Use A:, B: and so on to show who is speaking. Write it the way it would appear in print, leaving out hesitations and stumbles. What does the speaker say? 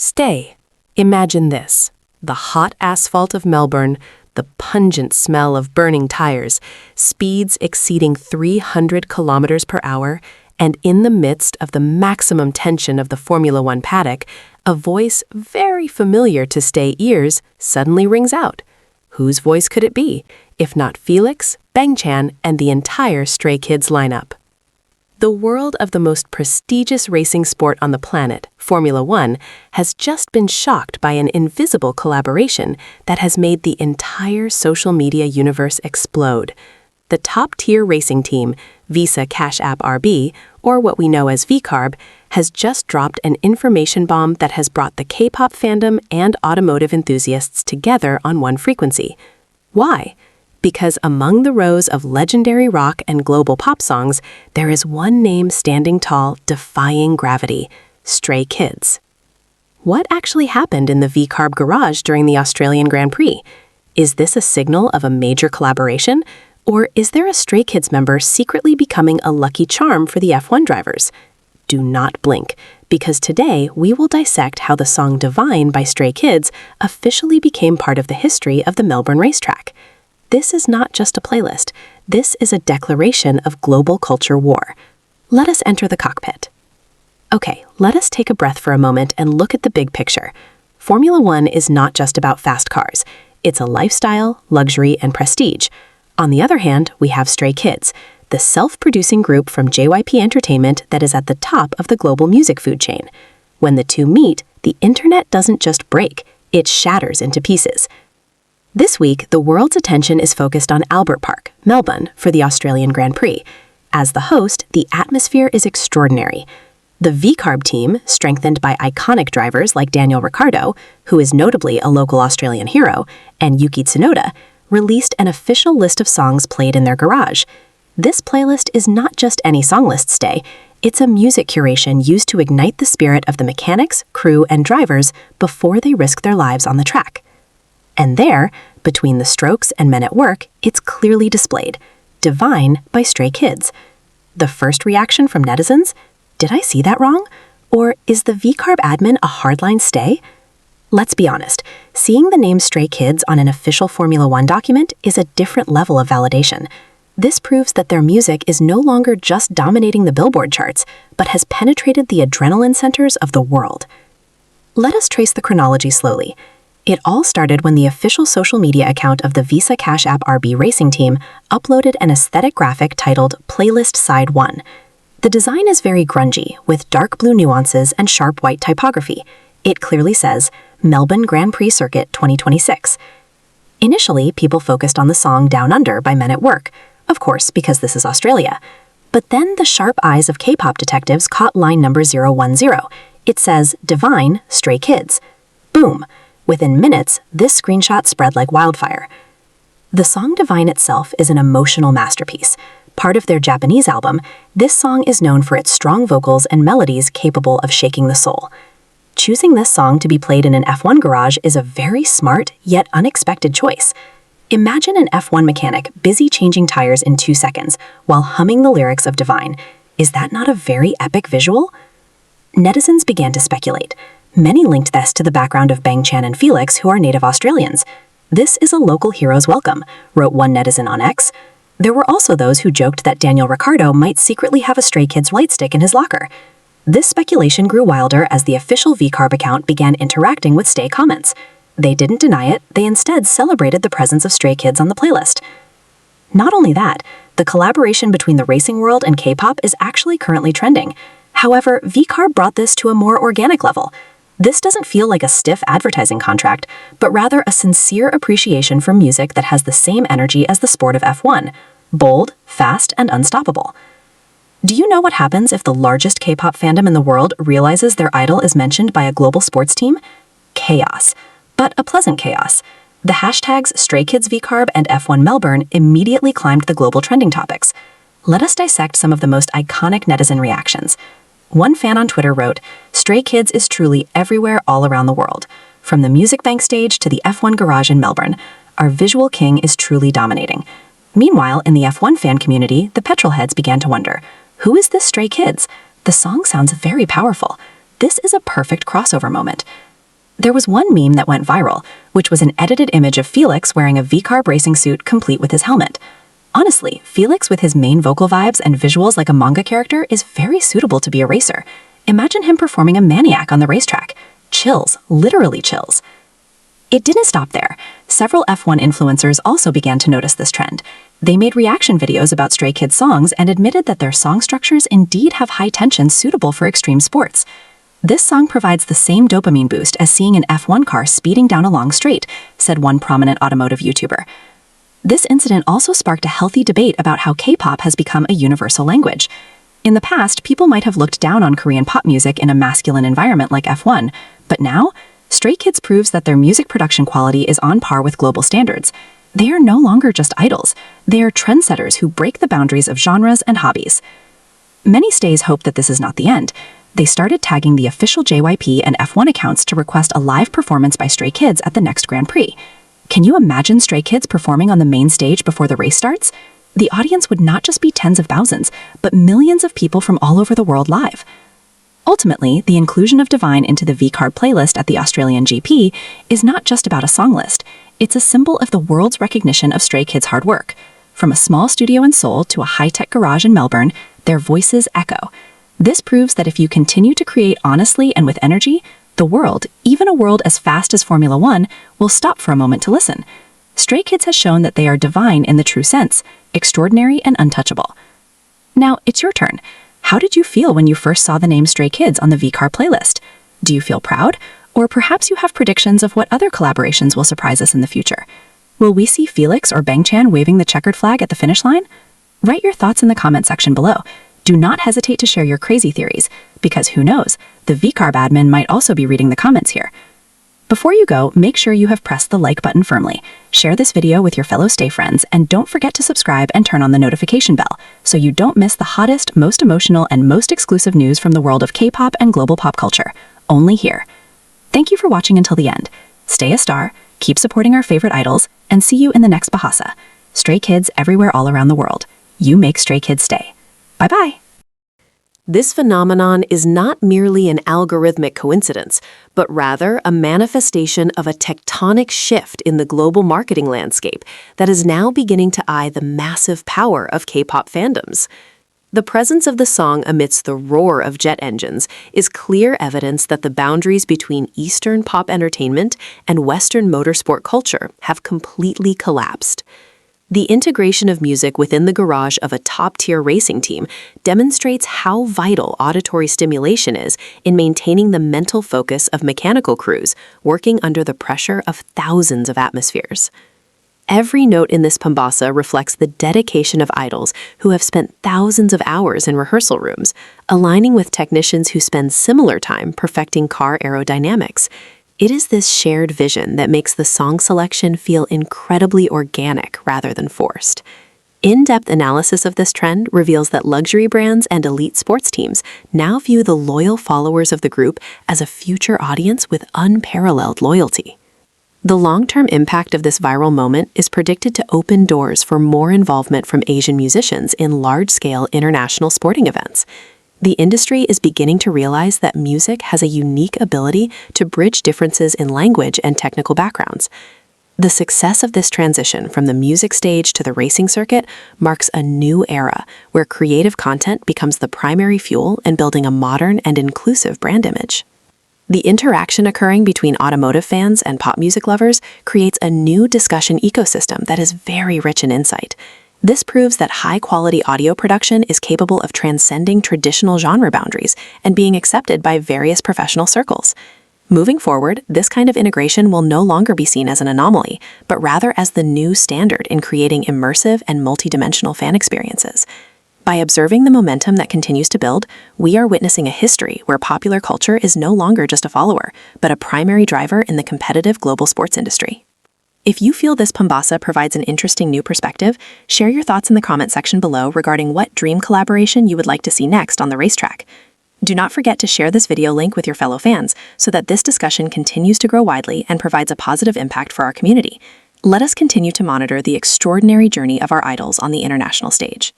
A: Stay. Imagine this: the hot asphalt of Melbourne, the pungent smell of burning tires, speeds exceeding 300 kilometers per hour, and in the midst of the maximum tension of the Formula One paddock, a voice very familiar to Stay ears suddenly rings out. Whose voice could it be, if not Felix, Bangchan, and the entire Stray Kids lineup? The world of the most prestigious racing sport on the planet, Formula One, has just been shocked by an invisible collaboration that has made the entire social media universe explode. The top-tier racing team, VCARB, or what we know as VCARB, has just dropped an information bomb that has brought the K-pop fandom and automotive enthusiasts together on one frequency. Why? Because among the rows of legendary rock and global pop songs, there is one name standing tall, defying gravity: Stray Kids. What actually happened in the VCARB garage during the Australian Grand Prix? Is this a signal of a major collaboration? Or is there a Stray Kids member secretly becoming a lucky charm for the F1 drivers? Do not blink, because today we will dissect how the song Divine by Stray Kids officially became part of the history of the Melbourne racetrack. This is not just a playlist. This is a declaration of global culture war. Let us enter the cockpit. Okay, let us take a breath for a moment and look at the big picture. Formula One is not just about fast cars. It's a lifestyle, luxury, and prestige. On the other hand, we have Stray Kids, the self-producing group from JYP Entertainment that is at the top of the global music food chain. When the two meet, the internet doesn't just break, it shatters into pieces. This week, the world's attention is focused on Albert Park, Melbourne, for the Australian Grand Prix. As the host, the atmosphere is extraordinary. The VCARB team, strengthened by iconic drivers like Daniel Ricciardo, who is notably a local Australian hero, and Yuki Tsunoda, released an official list of songs played in their garage. This playlist is not just any song list, Stay. It's a music curation used to ignite the spirit of the mechanics, crew, and drivers before they risk their lives on the track. And there, between the strokes and Men at Work, it's clearly displayed: Divine by Stray Kids. The first reaction from netizens? Did I see that wrong? Or is the VCARB admin a hardline Stay? Let's be honest, seeing the name Stray Kids on an official Formula One document is a different level of validation. This proves that their music is no longer just dominating the Billboard charts, but has penetrated the adrenaline centers of the world. Let us trace the chronology slowly. It all started when the official social media account of the VCARB racing team uploaded an aesthetic graphic titled Playlist Side 1. The design is very grungy, with dark blue nuances and sharp white typography. It clearly says, Melbourne Grand Prix Circuit 2026. Initially, people focused on the song Down Under by Men at Work, of course, because this is Australia. But then the sharp eyes of K-pop detectives caught line number 010. It says, Divine, Stray Kids. Boom! Within minutes, this screenshot spread like wildfire. The song Divine itself is an emotional masterpiece. Part of their Japanese album, this song is known for its strong vocals and melodies capable of shaking the soul. Choosing this song to be played in an F1 garage is a very smart, yet unexpected choice. Imagine an F1 mechanic busy changing tires in 2 seconds while humming the lyrics of Divine. Is that not a very epic visual? Netizens began to speculate. Many linked this to the background of Bangchan and Felix, who are native Australians. This is a local hero's welcome, wrote one netizen on X. There were also those who joked that Daniel Ricciardo might secretly have a Stray Kids light stick in his locker. This speculation grew wilder as the official VCARB account began interacting with Stay comments. They didn't deny it, they instead celebrated the presence of Stray Kids on the playlist. Not only that, the collaboration between the racing world and K-pop is actually currently trending. However, VCARB brought this to a more organic level. This doesn't feel like a stiff advertising contract, but rather a sincere appreciation for music that has the same energy as the sport of F1: bold, fast, and unstoppable. Do you know what happens if the largest K-pop fandom in the world realizes their idol is mentioned by a global sports team? Chaos. But a pleasant chaos. The hashtags Stray Kids VCARB and F1 Melbourne immediately climbed the global trending topics. Let us dissect some of the most iconic netizen reactions. One fan on Twitter wrote, Stray Kids is truly everywhere all around the world. From the Music Bank stage to the F1 garage in Melbourne, our visual king is truly dominating. Meanwhile, in the F1 fan community, the petrolheads began to wonder, who is this Stray Kids? The song sounds very powerful. This is a perfect crossover moment.
B: There was one meme that went viral, which was an edited image of Felix wearing a VCARB racing suit complete with his helmet. Honestly, Felix with his main vocal vibes and visuals like a manga character is very suitable to be a racer. Imagine him performing a maniac on the racetrack. Chills, literally chills. It didn't stop there. Several F1 influencers also began to notice this trend. They made reaction videos about Stray Kids songs and admitted that their song structures indeed have high tension suitable for extreme sports. This song provides the same dopamine boost as seeing an F1 car speeding down a long straight, said one prominent automotive YouTuber. This incident also sparked a healthy debate about how K-pop has become a universal language. In the past, people might have looked down on Korean pop music in a masculine environment like F1, but now, Stray Kids proves that their music production quality is on par with global standards. They are no longer just idols. They are trendsetters who break the boundaries of genres and hobbies. Many stays hope that this is not the end. They started tagging the official JYP and F1 accounts to request a live performance by Stray Kids at the next Grand Prix. Can you imagine Stray Kids performing on the main stage before the race starts? The audience would not just be tens of thousands, but millions of people from all over the world live. Ultimately, the inclusion of Divine into the VCARB playlist at the Australian GP is not just about a song list. It's a symbol of the world's recognition of Stray Kids' hard work. From a small studio in Seoul to a high-tech garage in Melbourne, their voices echo. This proves that if you continue to create honestly and with energy, the world, even a world as fast as Formula One, will stop for a moment to listen. Stray Kids has shown that they are divine in the true sense, extraordinary and untouchable. Now, it's your turn. How did you feel when you first saw the name Stray Kids on the VCARB playlist? Do you feel proud? Or perhaps you have predictions of what other collaborations will surprise us in the future? Will we see Felix or Bangchan waving the checkered flag at the finish line? Write your thoughts in the comment section below. Do not hesitate to share your crazy theories, because who knows, the VCARB admin might also be reading the comments here. Before you go, make sure you have pressed the like button firmly. Share this video with your fellow Stay friends, and don't forget to subscribe and turn on the notification bell so you don't miss the hottest, most emotional, and most exclusive news from the world of K-pop and global pop culture. Only here. Thank you for watching until the end. Stay a star, keep supporting our favorite idols, and see you in the next Bahasa. Stray Kids everywhere all around the world. You make Stray Kids stay. Bye-bye.
A: This phenomenon is not merely an algorithmic coincidence, but rather a manifestation of a tectonic shift in the global marketing landscape that is now beginning to eye the massive power of K-pop fandoms. The presence of the song amidst the roar of jet engines is clear evidence that the boundaries between Eastern pop entertainment and Western motorsport culture have completely collapsed. The integration of music within the garage of a top-tier racing team demonstrates how vital auditory stimulation is in maintaining the mental focus of mechanical crews working under the pressure of thousands of atmospheres. Every note in this pambasa reflects the dedication of idols who have spent thousands of hours in rehearsal rooms, aligning with technicians who spend similar time perfecting car aerodynamics. It is this shared vision that makes the song selection feel incredibly organic rather than forced. In-depth analysis of this trend reveals that luxury brands and elite sports teams now view the loyal followers of the group as a future audience with unparalleled loyalty. The long-term impact of this viral moment is predicted to open doors for more involvement from Asian musicians in large-scale international sporting events. The industry is beginning to realize that music has a unique ability to bridge differences in language and technical backgrounds. The success of this transition from the music stage to the racing circuit marks a new era where creative content becomes the primary fuel in building a modern and inclusive brand image. The interaction occurring between automotive fans and pop music lovers creates a new discussion ecosystem that is very rich in insight. This proves that high-quality audio production is capable of transcending traditional genre boundaries and being accepted by various professional circles. Moving forward, this kind of integration will no longer be seen as an anomaly, but rather as the new standard in creating immersive and multidimensional fan experiences. By observing the momentum that continues to build, we are witnessing a history where popular culture is no longer just a follower, but a primary driver in the competitive global sports industry. If you feel this pambasa provides an interesting new perspective, share your thoughts in the comment section below regarding what dream collaboration you would like to see next on the racetrack. Do not forget to share this video link with your fellow fans so that this discussion continues to grow widely and provides a positive impact for our community. Let us continue to monitor the extraordinary journey of our idols on the international stage.